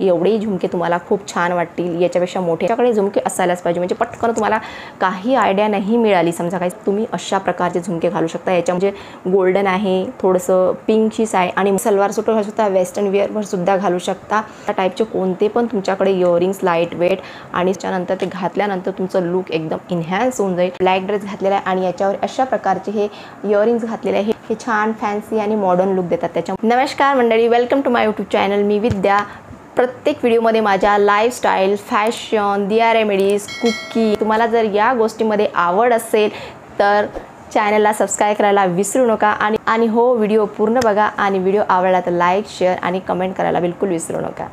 एवढेही झुमके तुम्हाला खूप छान वाटतील, याच्यापेक्षा मोठे त्याच्याकडे झुमके असायलाच पाहिजे. म्हणजे पटकन तुम्हाला काही आयडिया नाही मिळाली समजा काही, तुम्ही अशा प्रकारचे झुमके घालू शकता. याच्या म्हणजे गोल्डन आहे, थोडंसं पिंकशीच आहे आणि सलवार सूट घालू शकता, वेस्टर्न वेअरवर सुद्धा घालू शकता. त्या टाईपचे कोणते पण तुमच्याकडे इयरिंग्स लाईट वेट आणि त्याच्यानंतर ते घातल्यानंतर तुमचं लुक एकदम इन्हॅन्स होऊन जाईल. ब्लॅक ड्रेस घातलेला आहे आणि याच्यावर अशा प्रकारचे हे इयरिंग्स घातलेले आहे, हे छान फॅन्सी आणि मॉडर्न लुक देतात. त्याच्या नमस्कार मंडळी, welcome to my YouTube channel. मी विद्या. प्रत्येक व्हिडिओमध्ये माझ्या लाईफस्टाईल, फॅशन, दिया रेमेडीज, कुकी, तुम्हाला जर या गोष्टीमध्ये आवड असेल तर चॅनलला सबस्क्राईब करायला विसरू नका. आणि हो, व्हिडिओ पूर्ण बघा आणि व्हिडिओ आवडला तर लाईक, शेअर आणि कमेंट करायला बिलकुल विसरू नका.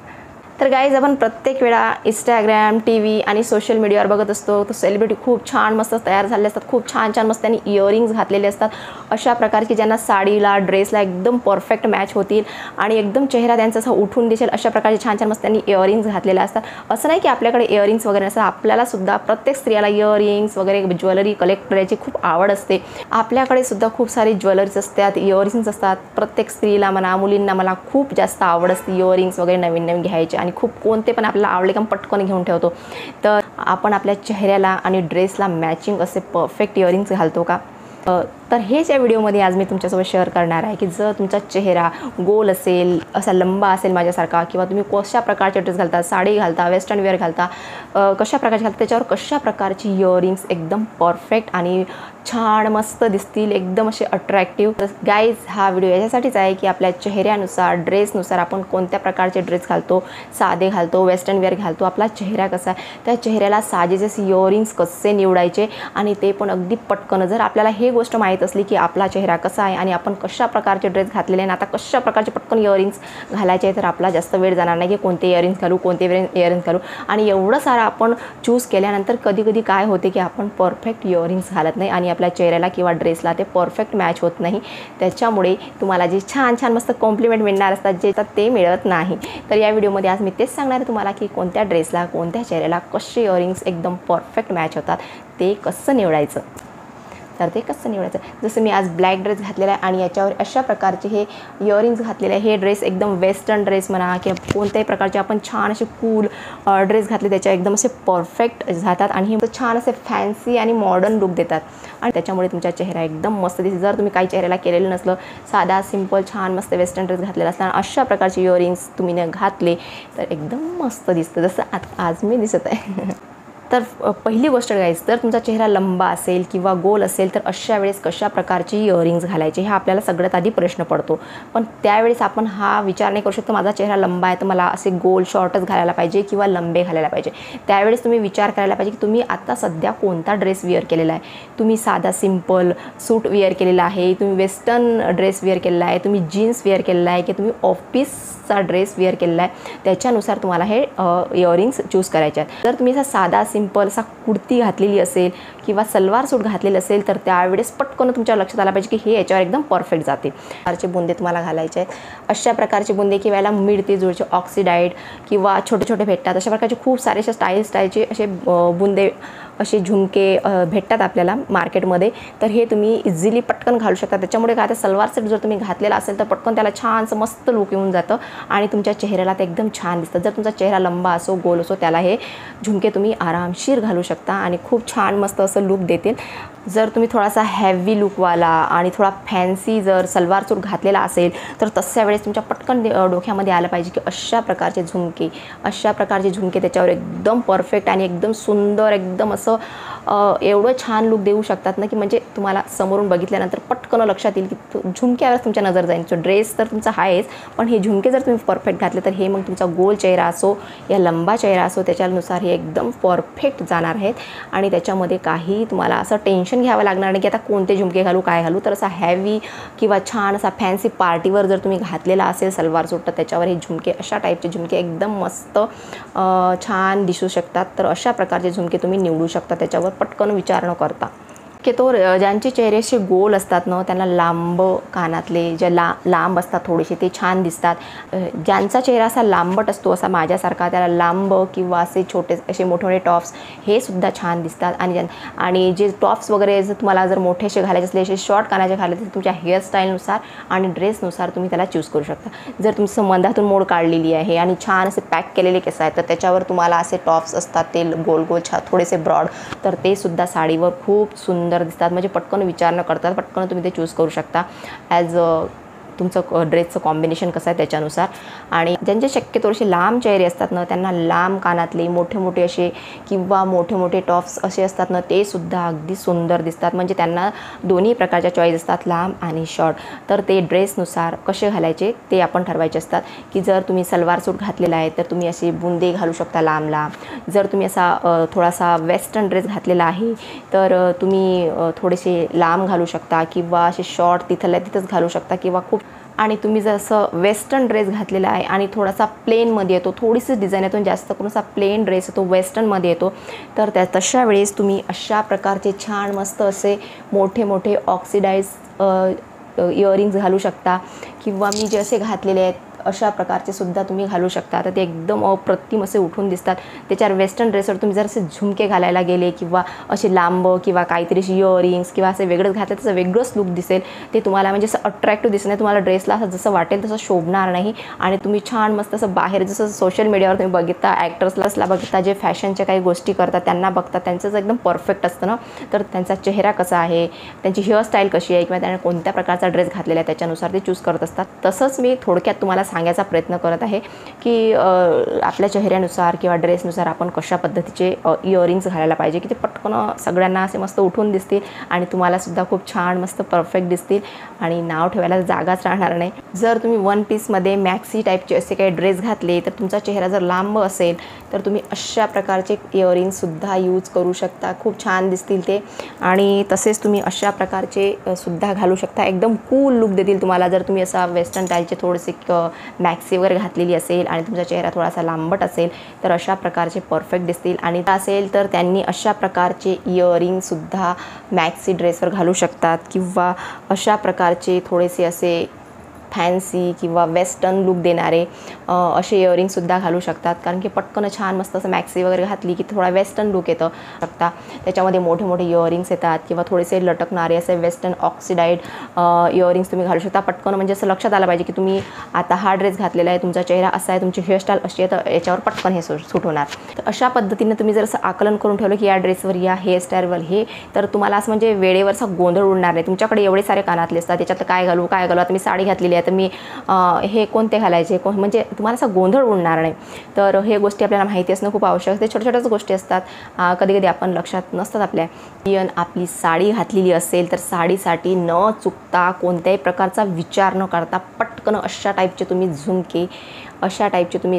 तर गाईज, आपण प्रत्येक वेळा इंस्टाग्राम, टी व्ही आणि सोशल मीडियावर बघत असतो तर सेलिब्रिटी खूप छान मस्त तयार झालेले असतात, खूप छान छान मस्त त्यांनी इयरिंग्स घातलेले असतात अशा प्रकारची, ज्यांना साडीला ड्रेसला एकदम परफेक्ट मॅच होतील आणि एकदम चेहरा त्यांचा असा उठून दिसेल अशा प्रकारचे छान छान मस्त त्यांनी इयरिंग्स घातलेले असतात. असं नाही की आपल्याकडे इयरिंग्स वगैरे नसतात, आपल्याला सुद्धा प्रत्येक स्त्रियाला इयरिंग्स वगैरे ज्वेलरी कलेक्ट करायची खूप आवड असते. आपल्याकडे सुद्धा खूप सारी ज्वेलरीज असतात, इयरिंग्स असतात. प्रत्येक स्त्रीला म्हणा, मुलींना मला खूप जास्त आवड असते इयरिंग्स वगैरे नवीन नवीन घ्यायचे आणि खूप कोणते पण आपल्याला आवडले का पटकन घेऊन ठेवतो. तर आपण आपल्या चेहऱ्याला आणि ड्रेसला मॅचिंग असे परफेक्ट इयरिंग्स घालतो का? तर हेच या व्हिडिओमध्ये आज मी तुमच्यासोबत शेअर करणार आहे की जर तुमचा चेहरा गोल असेल, असा लंबा असेल माझ्यासारखा, किंवा तुम्ही कशा प्रकारचे ड्रेस घालता, साडी घालता, वेस्टर्न वेअर घालता, कशा प्रकारचे घालता, त्याच्यावर कशा प्रकारची इयरिंग्स एकदम परफेक्ट आणि छान मस्त दिसतील, एकदम असे अट्रॅक्टिव्ह. तर गाईज, हा व्हिडिओ याच्यासाठीच आहे की आपल्या चेहऱ्यानुसार, ड्रेसनुसार आपण कोणत्या प्रकारचे ड्रेस घालतो, साधे घालतो, वेस्टर्न वेअर घालतो, आपला चेहरा कसा आहे, त्या चेहऱ्याला साजेसे इयरिंग्स कसे निवडायचे आणि ते पण अगदी पटकन. जर आपल्याला हे गोष्ट माहीत असली की आपला चेहरा कसा आहे आणि आपण कशा प्रकारचे ड्रेस घातलेले आणि आता कशा प्रकारचे पटकन इयरिंग्स घालायचे आहे, तर आपला जास्त वेळ जाणार नाही की कोणते इयरिंग्स घालू, कोणते इयरिंग्स घालू. आणि एवढं सारं आपण चूज केल्यानंतर कधी कधी काय होते की आपण परफेक्ट इयरिंग्स घालत नाही आणि आपल्या चेहऱ्याला किंवा ड्रेसला ते परफेक्ट मॅच होत नाही. त्याच्यामुळे तुम्हाला जे छान छान मस्त कॉम्प्लिमेंट मिळणार असतात जे तर ते मिळत नाही. तर या व्हिडिओमध्ये आज मी तेच सांगणार आहे तुम्हाला की कोणत्या ड्रेसला, कोणत्या चेहऱ्याला कसे इयरिंग्स एकदम परफेक्ट मॅच होतात, ते कसं निवडायचं. तर ते कसं निवडायचं, जसं मी आज ब्लॅक ड्रेस घातलेला आहे आणि याच्यावर अशा प्रकारचे हे इयरिंग्स घातलेले आहे. हे ड्रेस एकदम वेस्टर्न ड्रेस म्हणा किंवा कोणत्याही प्रकारचे आपण छान असे कूल ड्रेस घातले त्याच्या एकदम असे परफेक्ट जातात आणि हे छान असे फॅन्सी आणि मॉडर्न लुक देतात आणि त्याच्यामुळे तुमचा चेहरा एकदम मस्त दिसेल. जर तुम्ही काही चेहऱ्याला केलेलं नसलं, साधा सिंपल छान मस्त वेस्टर्न ड्रेस घातलेला असताना अशा प्रकारचे इयरिंग्स तुम्ही घातले तर एकदम मस्त दिसतं, जसं आज मी दिसत आहे. तर पहिली गोष्ट गाईज, जर तुमचा चेहरा लंबा असेल किंवा गोल असेल तर अशा वेळेस कशा प्रकारची इयरिंग्स घालायचे हा आपल्याला सगळ्यात आधी प्रश्न पडतो. पण त्यावेळेस आपण हा विचार नाही करू शकतो माझा चेहरा लंबा आहे तर मला असे गोल शॉर्टच घालायला पाहिजे किंवा लंबे घालायला पाहिजे. त्यावेळेस तुम्ही विचार करायला पाहिजे की तुम्ही आता सध्या कोणता ड्रेस वेअर केलेला आहे. तुम्ही साधा सिंपल सूट वेअर केलेला आहे, तुम्ही वेस्टर्न ड्रेस वेअर केलेला आहे, तुम्ही जीन्स वेअर केलेला आहे की तुम्ही ऑफिसचा ड्रेस वेअर केलेला आहे, त्याच्यानुसार तुम्हाला हे इयरिंग्स चूज करायचे आहेत. जर तुम्ही असा साधा सिंपल असा कुर्ती घातलेली असेल किंवा सलवार सूट घातलेलं असेल तर त्यावेळेस पटकन तुमच्या लक्षात आलं पाहिजे की हे याच्यावर एकदम परफेक्ट जाते. प्रकारचे बुंदे तुम्हाला घालायचे आहेत. अशा प्रकारचे बुंदे किंवा मिळते जुळचे ऑक्सिडाईड किंवा छोटे छोटे भेटतात, अशा प्रकारचे खूप सारे असे स्टाईलचे असे बुंदे, असे झुमके भेटतात आपल्याला मार्केटमध्ये. तर हे तुम्ही इझिली पटकन घालू शकता. त्याच्यामुळे काय, आता सलवार सेट जर तुम्ही घातलेला असेल तर पटकन त्याला छानसं मस्त लुक येऊन जातं आणि तुमच्या चेहऱ्याला ते एकदम छान दिसतं. जर तुमचा चेहरा लंबा असो, गोल असो, त्याला हे झुमके तुम्ही आरामशीर घालू शकता आणि खूप छान मस्त असं लुक देतील. जर तुम्ही थोडासा हेवी लुकवाला आणि थोडा फॅन्सी जर सलवार सूट घातलेला असेल तर तशा वेळेस तुमच्या पटकन डोक्यामध्ये आलं पाहिजे की अशा प्रकारचे झुमके त्याच्यावर एकदम परफेक्ट आणि एकदम सुंदर, एकदम असं एवढं छान लुक देऊ शकतात ना की म्हणजे तुम्हाला समोरून बघितल्यानंतर पटकन लक्षात येईल की झुमक्यावरच तुमच्या नजर जाईल. तो ड्रेस तर तुमचा आहेच, पण हे झुमके जर तुम्ही परफेक्ट घातले तर हे मग तुमचा गोल चेहरा असो या लंबा चेहरा असो त्याच्यानुसार हे एकदम परफेक्ट जाणार आहेत आणि त्याच्यामध्ये काही तुम्हाला असं टेन्शन घ्यावं लागणार नाही की आता कोणते झुमके घालू, काय घालू. तर असा हॅवी किंवा छान असा फॅन्सी पार्टीवर जर तुम्ही घातलेला असेल सलवार सूट तर त्याच्यावर हे झुमके, अशा टाईपचे झुमके एकदम मस्त छान दिसू शकतात. तर अशा प्रकारचे झुमके तुम्ही निवडू शकता त्याच्यावर पटकन विचार न करता. शक्यतो ज्यांचे चेहरे असे गोल असतात ना त्यांना लांब कानातले जे लांब असतात थोडेसे ते छान दिसतात. ज्यांचा चेहरा असा लांबट असतो असा माझ्यासारखा त्याला लांब किंवा असे छोटे असे मोठे मोठे टॉप्स हे सुद्धा छान दिसतात. आणि जे टॉप्स वगैरे जर तुम्हाला जर मोठे असे घालायचे असले असे शॉर्ट कानाचे घालायचे तुमच्या हेअरस्टाईलनुसार आणि ड्रेसनुसार तुम्ही त्याला चूज करू शकता. जर तुमचं मधातून मोड काढलेली आहे आणि छान असे पॅक केलेले केस आहेत तर त्याच्यावर तुम्हाला असे टॉप्स असतात ते गोल गोल थोडेसे ब्रॉड तर ते सुद्धा साडीवर खूप सुंदर दिसतात. म्हणजे पटकन विचार न करता पटकन तुम्ही ते चूज करू शकता ॲज तुमचं ड्रेसचं कॉम्बिनेशन कसं आहे त्याच्यानुसार. आणि ज्यांचे शक्यतो असे लांब चेहरे असतात ना त्यांना लांब कानातले मोठे मोठे असे किंवा मोठे मोठे टॉप्स असे असतात ना ते सुद्धा अगदी सुंदर दिसतात. म्हणजे त्यांना दोन्ही प्रकारच्या चॉईस असतात लांब आणि शॉर्ट. तर ते ड्रेसनुसार कसे घालायचे ते आपण ठरवायचे असतात की जर तुम्ही सलवार सूट घातलेला आहे तर तुम्ही असे बुंदे घालू शकता लांब लांब. जर तुम्ही असा थोडासा वेस्टर्न ड्रेस घातलेला आहे तर तुम्ही थोडेसे लांब घालू शकता किंवा असे शॉर्ट तिथल्या तिथंच घालू शकता किंवा खूप. आणि तुम्ही जर असं वेस्टर्न ड्रेस घातलेला आहे आणि थोडासा प्लेनमध्ये येतो थोडीशी डिझाईन येतो जास्त करून असा प्लेन ड्रेस येतो वेस्टर्नमध्ये येतो तर तशा वेळेस तुम्ही अशा प्रकारचे छान मस्त असे मोठे मोठे ऑक्सिडाइज इयरिंग्स घालू शकता किंवा मी जे असे घातलेले आहेत अशा प्रकारचे सुद्धा तुम्ही घालू शकता. तर ते एकदम अप्रतिम असे उठून दिसतात. त्याच्यावर वेस्टर्न ड्रेसवर तुम्ही जर असे झुमके घालायला गेले किंवा असे लांब किंवा काहीतरी असे इयरिंग्स किंवा असे वेगळंच घातलं त्याचं वेगळंच लुक दिसेल. ते तुम्हाला म्हणजे असं अट्रॅक्टिव्ह दिसणार तुम्हाला ड्रेसला असं जसं वाटेल तसं शोभणार नाही. आणि तुम्ही छान मस्त असं बाहेर जसं सोशल मीडियावर तुम्ही बघता ॲक्टर्सला बघता जे फॅशनच्या काही गोष्टी करतात त्यांना बघता त्यांचं एकदम परफेक्ट असतं ना. तर त्यांचा चेहरा कसा आहे त्यांची हेअरस्टाईल कशी आहे किंवा त्यांना कोणत्या प्रकारचा ड्रेस घातलेला आहे त्याच्यानुसार ते चूज करत असतात. तसंच मी थोडक्यात तुम्हाला सांगायचा प्रयत्न करत आहे की आपल्या चेहऱ्यानुसार किंवा ड्रेसनुसार आपण कशा पद्धतीचे इयरिंग्स घालायला पाहिजे की ते पटकन सगळ्यांना असे मस्त उठून दिसतील आणि तुम्हालासुद्धा खूप छान मस्त परफेक्ट दिसतील आणि नाव ठेवायला जागाच राहणार नाही. जर तुम्ही वन पीसमध्ये मॅक्सी टाईपचे असे काही ड्रेस घातले तर तुमचा चेहरा जर लांब असेल तर तुम्ही अशा प्रकारचे इयरिंग्ससुद्धा यूज करू शकता. खूप छान दिसतील ते. आणि तसेच तुम्ही अशा प्रकारचे सुद्धा घालू शकता एकदम कूल लुक देतील तुम्हाला. जर तुम्ही असा वेस्टर्न टाईलचे थोडेसे मॅक्सी वगैरे घातलेली असेल आणि तुमचा चेहरा थोडासा लांबट असेल तर अशा प्रकारचे परफेक्ट दिसतील. आणि असेल तर त्यांनी अशा प्रकारचे इयरिंगसुद्धा मॅक्सी ड्रेसवर घालू शकतात किंवा अशा प्रकारचे थोडेसे असे फॅन्सी किंवा वेस्टर्न लुक देणारे असे इयरिंगसुद्धा घालू शकतात. कारण की पटकन छान मस्त असं मॅक्सी वगैरे घातली की थोडा वेस्टर्न लुक येतं शकता. त्याच्यामध्ये मोठे मोठे इयरिंग्स येतात किंवा थोडेसे लटकणारे असे वेस्टर्न ऑक्सिडाइड इयरिंग्स तुम्ही घालू शकता. पटकन म्हणजे असं लक्षात आलं पाहिजे की तुम्ही आता हा ड्रेस घातलेला आहे तुमचा चेहरा असा आहे तुमची हेअरस्टाईल अशी आहे तर याच्यावर पटकन हे सूट होणार. तर अशा पद्धतीने तुम्ही जर असं आकलन करून ठेवलं की या ड्रेसवर या हेअरस्टाईलवर हे तर तुम्हाला असं म्हणजे वेळेवरचा गोंधळ उडणार नाही. तुमच्याकडे एवढे सारे कानातले असतात त्याच्यात काय घालू आता मी साडी घातलेली आहे तर मी हे कोणते घालायचे म्हणजे तुम्हाला असा गोंधळ उडणार नाही. तर हे गोष्टी आपल्याला माहिती असणं खूप आवश्यक असते. छोट्या छोट्याच गोष्टी असतात कधी कधी आपण लक्षात नसतात आपल्या. आपली साडी घातलेली असेल तर साडीसाठी न चुकता कोणत्याही प्रकारचा विचार न करता पटकन अशा टाईपचे तुम्ही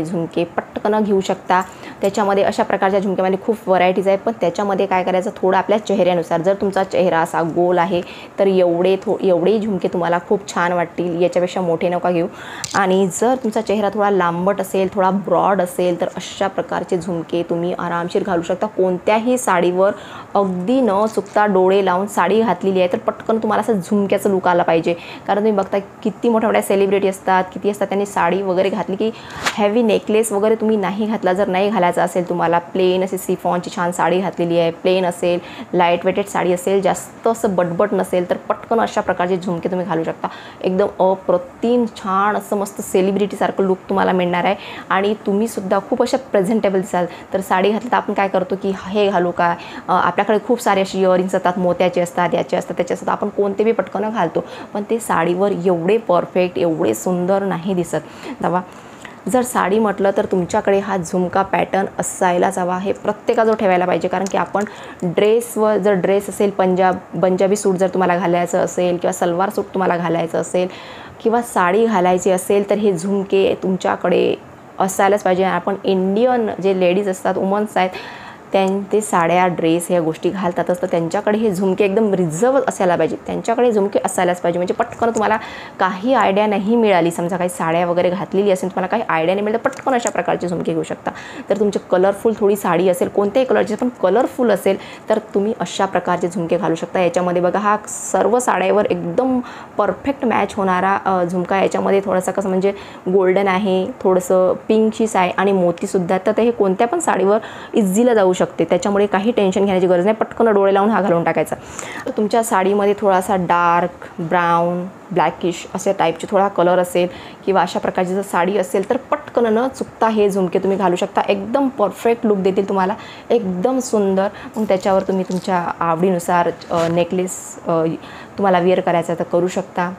झुमके पटकन घेऊ शकता. त्याच्यामध्ये अशा प्रकारच्या झुमक्यामध्ये खूप व्हरायटीज आहेत पण त्याच्यामध्ये काय करायचं थोडं आपल्या चेहऱ्यानुसार. जर तुमचा चेहरा असा गोल आहे तर एवढे झुमके तुम्हाला खूप छान वाटतील. याच्यापेक्षा मोठे नका घेऊ. आणि जर तुमचा चेहरा थोडा लांबट असेल थोडा ब्रॉड असेल तर अशा प्रकारचे झुमके तुम्ही आरामशीर घालू शकता. कोणत्याही साडीवर अगदी न चुकता डोळे लावून साडी घातलेली आहे तर पटकन तुम्हाला असं झुमक्याचं लुक आला पाहिजे. कारण तुम्ही बघता किती मोठ्या मोठ्या सेलिब्रिटी असतात किती असतात त्यांनी साडी वगैरे घातली की हेवी नेकलेस वगैरे तुम्ही नाही घातला. जर नाही घालायचा असेल तुम्हाला प्लेन अशी सिफॉनची छान साडी घातलेली आहे प्लेन असेल लाईट वेटेड साडी असेल जास्त असं बटबट नसेल तर पटकन अशा प्रकारचे झुमके तुम्ही घालू शकता. एकदम अप्रतिम छान असं मस्त सेलिब्रिटीसारखं लुक तुम्हाला मिळणार आहे. आणि तुम्हीसुद्धा खूप अशा प्रेझेंटेबल दिसाल. तर साडी घातली तर आपण काय करतो की हे घालू का आपल्याकडे खूप सारे असे इयरिंग्स असतात मोत्याचे असतात याचे असतात त्याचे असतात आपण कोणते बी पटकन घालतो पण ते साडीवर एवढे परफेक्ट एवढे सुंदर नाही दिसत. तेव्हा जर साडी म्हटलं तर तुमच्याकडे हा झुमका पॅटर्न असायलाच हवा. हे प्रत्येकाजवळ ठेवायला पाहिजे. कारण की आपण ड्रेसवर जर ड्रेस असेल पंजाबी सूट जर तुम्हाला घालायचं असेल किंवा सलवार सूट तुम्हाला घालायचं असेल किंवा साडी घालायची असेल तर हे झुमके तुमच्याकडे असायलाच पाहिजे. आपण इंडियन जे लेडीज असतात वुमन्स आहेत ते साड्या ड्रेस ह्या गोष्टी घालतातच, तर त्यांच्याकडे हे झुमके एकदम रिझर्व असायला पाहिजे, त्यांच्याकडे झुमके असायलाच पाहिजे. म्हणजे पटकन तुम्हाला काही आयडिया नाही मिळाली, समजा काही साड्या वगैरे घातलेली असेल, तुम्हाला काही आयडिया नाही मिळालं, पटकन अशा प्रकारचे झुमके घेऊ शकता. तर तुमचे कलरफुल थोडी साडी असेल, कोणत्याही कलरची पण कलरफुल असेल तर तुम्ही अशा प्रकारचे झुमके घालू शकता. याच्यामध्ये बघा हा सर्व साड्यावर एकदम परफेक्ट मॅच होणारा झुमका. याच्यामध्ये थोडासा कसं म्हणजे गोल्डन आहे, थोडंसं पिंकशीच आहे आणि मोतीसुद्धा. तर हे कोणत्या पण साडीवर इझीला जाऊ शकते, त्याच्यामुळे काही टेन्शन घेण्याची गरज नाही, पटकन डोळे लावून हा घालून टाकायचा. तर तुमच्या साडीमध्ये थोडासा डार्क ब्राऊन ब्लॅकिश अशा टाईपचे थोडा कलर असेल किंवा अशा प्रकारची जर साडी असेल तर पटकन न चुकता हे झुमके तुम्ही घालू शकता. एकदम परफेक्ट लुक देतील तुम्हाला, एकदम सुंदर. मग त्याच्यावर तुम्ही तुमच्या आवडीनुसार नेकलेस तुम्हाला वेअर करायचा तर करू शकता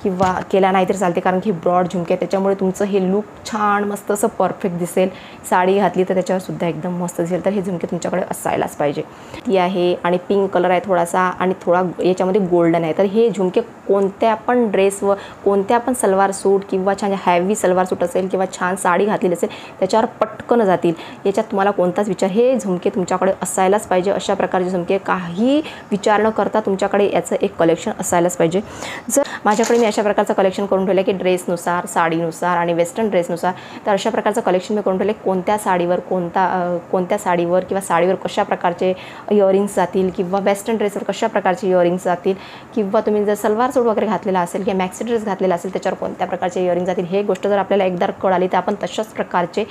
किंवा केला नाही तर चालते, कारण की ब्रॉड झुमके त्याच्यामुळे तुमचं हे लुक छान मस्त असं परफेक्ट दिसेल. साडी घातली तर त्याच्यावर सुद्धा एकदम मस्त दिसेल. तर हे झुमके तुमच्याकडे असायलाच पाहिजे. ती आहे आणि पिंक कलर आहे थोडासा आणि थोडा याच्यामध्ये गोल्डन आहे. तर हे झुमके कोणत्या पण ड्रेसवर, कोणत्या पण सलवार सूट किंवा छान हॅवी सलवार सूट असेल किंवा छान साडी घातलेली असेल त्याच्यावर पटकन जातील. याच्यात तुम्हाला कोणताच विचार, हे झुमके तुमच्याकडे असायलाच पाहिजे. अशा प्रकारचे झुमके काही विचार न करता तुमच्याकडे याचं एक कलेक्शन असायलाच पाहिजे. जर माझ्याकडे मी अशा प्रकारचं कलेक्शन करून ठेवलं की ड्रेसनुसार, साडीनुसार आणि वेस्टर्न ड्रेसनुसार, तर अशा प्रकारचं कलेक्शन मी करून ठेवले. कोणत्या साडीवर कोणत्या साडीवर किंवा साडीवर कशा प्रकारचे इयरिंग्स जातील किंवा वेस्टर्न ड्रेसवर कशा प्रकारचे इयरिंग्स जातील किंवा तुम्ही जर सलवार सूट वगैरे घातलेला असेल किंवा मॅक्सी ड्रेस घातलेला असेल त्याच्यावर कोणत्या प्रकारचे इयरिंग्स जातील, हे गोष्ट जर आपल्याला एकदा कळाली तर आपण तशाच प्रकारचे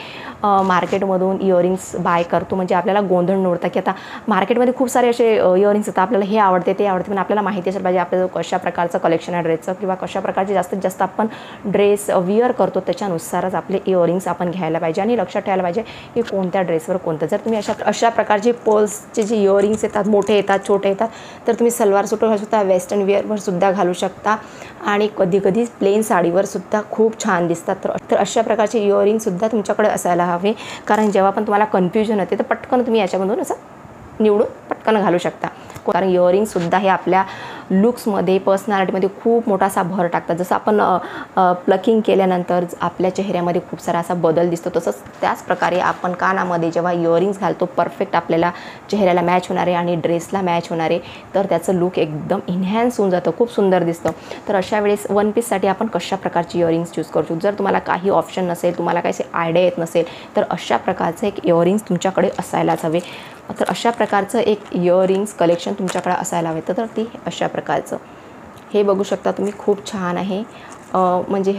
मार्केटमधून इयरिंग्स बाय करतो. म्हणजे आपल्याला गोंधळ नव्हता की आता मार्केटमध्ये खूप सारे असे इयरिंग्स येतात, आपल्याला हे आवडते ते आवडते, पण आपल्याला माहिती असेल पाहिजे आपल्याला कशा प्रकारचं कलेक्शन आहे ड्रेसचं किंवा कशा प्रकारचे जास्तीत जास्त आपण ड्रेस विअर करतो त्याच्यानुसारच आपले इयरिंग्स आपण घ्यायला पाहिजे. आणि लक्षात ठेवायला पाहिजे की कोणत्या ड्रेसवर कोणतं. जर तुम्ही अशा प्रकारचे पर्ल्सचे जे इयरिंग्स येतात, मोठे येतात छोटे येतात, तर तुम्ही सलवार सूटवर घालू शकता, वेस्टर्न वेअरवर सुद्धा घालू शकता आणि कधी कधी प्लेन साडीवर सुद्धा खूप छान दिसतात. तर अशा प्रकारचे इयरिंगसुद्धा तुमच्याकडे असायला हवे, कारण जेव्हा पण तुम्हाला कन्फ्युजन होते तर पटकन तुम्ही याच्यामधून असं निवडून पटकन घालू शकता. कारण इयरिंगसुद्धा हे आपल्या लुक्समध्ये, पर्सनॅलिटीमध्ये खूप मोठा असा भर टाकतात. जसं आपण प्लकिंग केल्यानंतर आपल्या चेहऱ्यामध्ये खूप सारा असा बदल दिसतो, तसंच त्याच प्रकारे आपण कानामध्ये जेव्हा इयरिंग्स घालतो परफेक्ट आपल्याला चेहऱ्याला मॅच होणारे आणि ड्रेसला मॅच होणारे, तर त्याचं लुक एकदम इन्हॅन्स होऊन जातं, खूप सुंदर दिसतं. तर अशा वेळेस वन पीससाठी आपण कशा प्रकारची इयरिंग्स चूज करू शकतो. जर तुम्हाला काही ऑप्शन नसेल, तुम्हाला काही आयडिया येत नसेल, तर अशा प्रकारचं एक इयरिंग्स तुमच्याकडे असायलाच हवे. तर अशा प्रकारचं एक इयरिंग्स कलेक्शन तुमच्याकडे असायला हवे. तर ती अशा प्रकारचं हे बघू शकता तुम्ही, खूप छान आहे. म्हणजे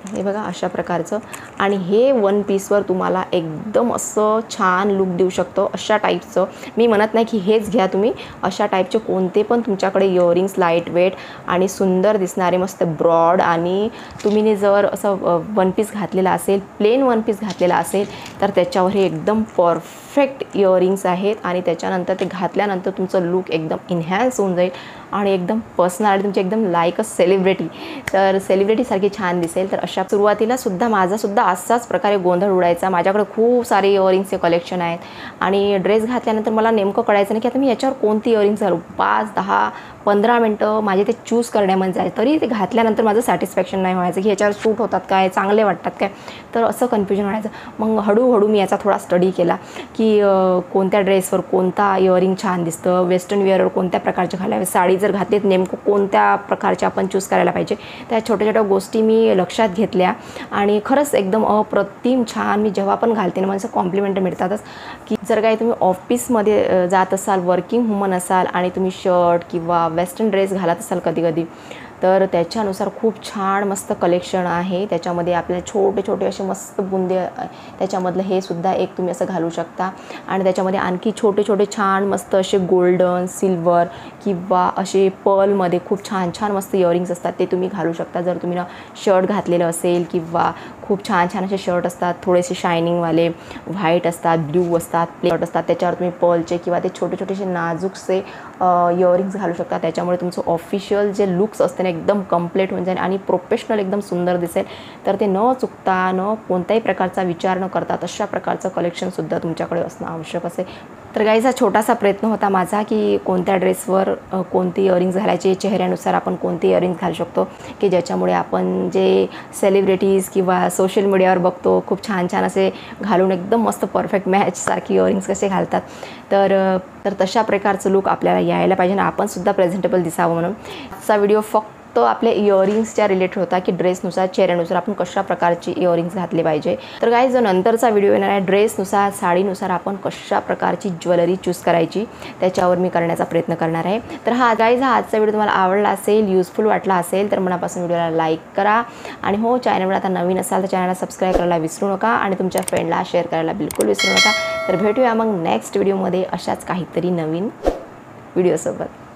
हे बघा अशा प्रकारचं, आणि हे वन पीसवर तुम्हाला एकदम असं छान लुक देऊ शकतो. अशा टाईपचं मी म्हणत नाही की हेच घ्या तुम्ही, अशा टाईपचे कोणते पण तुमच्याकडे इयरिंग्स लाईट वेट आणि सुंदर दिसणारे मस्त ब्रॉड, आणि तुम्ही जर असं वन पीस घातलेला असेल, प्लेन वन पीस घातलेला असेल, तर त्याच्यावर हे एकदम परफेक्ट इयरिंग्स आहेत आणि त्याच्यानंतर ते घातल्यानंतर तुमचं लुक एकदम इन्हॅन्स होऊन जाईल आणि एकदम पर्सनॅलिटी तुमची एकदम लाईक अ सेलिब्रिटी, तर सेलिब्रिटीसारखी छान दिसेल. तर अशा सुरुवातीला सुद्धा माझासुद्धा असाच प्रकारे गोंधळ उडायचा. माझ्याकडे खूप सारे इयरिंग्सचे कलेक्शन आहेत आणि ड्रेस घातल्यानंतर मला नेमकं कळायचं नाही की आता मी याच्यावर कोणती इयरिंग्स घालू. 5, 10, 15 मिनटं माझे ते चूज करण्यामध्ये जायचे, तरी ते घातल्यानंतर माझं सॅटिस्फॅक्शन नाही व्हायचं की ह्याच्यावर सूट होतात काय, चांगले वाटतात काय, तर असं कन्फ्युजन व्हायचं. मग हळूहळू मी याचा थोडा स्टडी केला की कोणत्या ड्रेसवर कोणता इयरिंग छान दिसतं, वेस्टर्न वेअरवर कोणत्या प्रकारचे घालावे, साडी जर घातलीत नेमकं कोणत्या प्रकारचे आपण चूज करायला पाहिजे. त्या छोट्या छोट्या गोष्टी मी लक्षात घेतल्या आणि खरंच एकदम अप्रतिम छान. मी जेव्हा पण घालते ना मला कॉम्प्लिमेंट मिळतातच. की जर काही तुम्ही ऑफिसमध्ये जात असाल, वर्किंग वुमन असाल आणि तुम्ही शर्ट किंवा वेस्टर्न ड्रेस घालत असाल कधी कधी, तर त्याच्यानुसार खूप छान मस्त कलेक्शन आहे. त्याच्यामध्ये आपल्याला छोटे छोटे असे मस्त बुंदे, त्याच्यामधलं हे सुद्धा एक तुम्ही असं घालू शकता. आणि त्याच्यामध्ये आणखी छोटे छोटे छान मस्त असे गोल्डन, सिल्वर किंवा असे पर्लमध्ये खूप छान छान मस्त इयरिंग्स असतात, ते तुम्ही घालू शकता. जर तुम्ही ना शर्ट घातलेलं असेल किंवा खूप छान छान असे शर्ट असतात, थोडेसे शायनिंगवाले, व्हाईट असतात, ब्ल्यू असतात, प्लेट असतात, त्याच्यावर तुम्ही पर्लचे किंवा ते छोटे छोटेसे नाजूकसे इयरिंग्स घालू शकता. त्याच्यामुळे तुमचं ऑफिशियल जे लुक्स असते ना एकदम कम्प्लीट होऊन जाईल आणि प्रोफेशनल एकदम सुंदर दिसेल. तर ते न चुकता, न कोणत्याही प्रकारचा विचार न करता अशा प्रकारचं कलेक्शनसुद्धा तुमच्याकडे असणं आवश्यक असेल. तर गाईज हा छोटासा प्रयत्न होता माझा की कोणत्या ड्रेसवर कोणती इयरिंग्स घालायचे, चेहऱ्यानुसार आपण कोणते इयरिंग्स घालू शकतो की ज्याच्यामुळे आपण जे सेलिब्रिटीज किंवा सोशल मीडियावर बघतो खूप छान छान असे घालून एकदम मस्त परफेक्ट मॅचसारखी इयरिंग्स कसे घालतात, तर तशा प्रकारचं लुक आपल्याला यायला पाहिजे ना, आपणसुद्धा प्रेझेंटेबल दिसावं म्हणून. आजचा व्हिडिओ फक्त आपल्या इयरिंग्सच्या रिलेटेड होता की ड्रेसनुसार, चेहऱ्यानुसार आपण कशा प्रकारची इयरिंग्स घातले पाहिजे. तर गाईज जो नंतरचा व्हिडिओ येणार आहे ड्रेसनुसार, साडीनुसार आपण कशा प्रकारची ज्वेलरी चूज करायची त्याच्यावर मी करण्याचा प्रयत्न करणार आहे. तर गाईज हा आजचा व्हिडिओ तुम्हाला आवडला असेल, युजफुल वाटला असेल तर मनापासून व्हिडिओला लाईक करा आणि हो चॅनलवर आता नवीन असाल तर चॅनलला सबस्क्राईब करायला विसरू नका आणि तुमच्या फ्रेंडला शेअर करायला बिलकुल विसरू नका. तर भेटूया मग नेक्स्ट व्हिडिओमध्ये अशाच काहीतरी नवीन व्हिडिओसोबत.